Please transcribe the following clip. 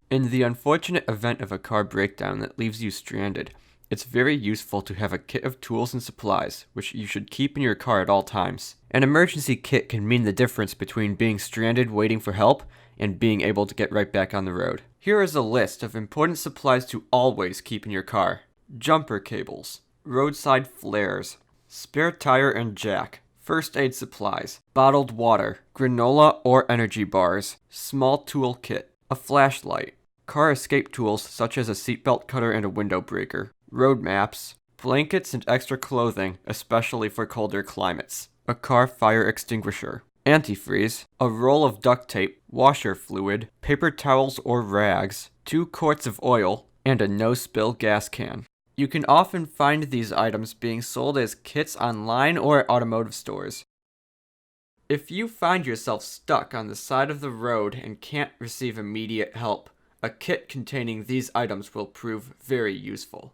In the unfortunate event of a car breakdown that leaves you stranded, it's very useful to have a kit of tools and supplies, which you should keep in your car at all times. An emergency kit can mean the difference between being stranded waiting for help and being able to get right back on the road. Here is a list of important supplies to always keep in your car. Jumper cables, roadside flares, spare tire and jack, first aid supplies, bottled water, granola or energy bars, small tool kit, a flashlight, car escape tools such as a seatbelt cutter and a window breaker, road maps, blankets and extra clothing, especially for colder climates, a car fire extinguisher, antifreeze, a roll of duct tape, washer fluid, paper towels or rags, 2 quarts of oil, and a no-spill gas can. You can often find these items being sold as kits online or at automotive stores. If you find yourself stuck on the side of the road and can't receive immediate help, a kit containing these items will prove very useful.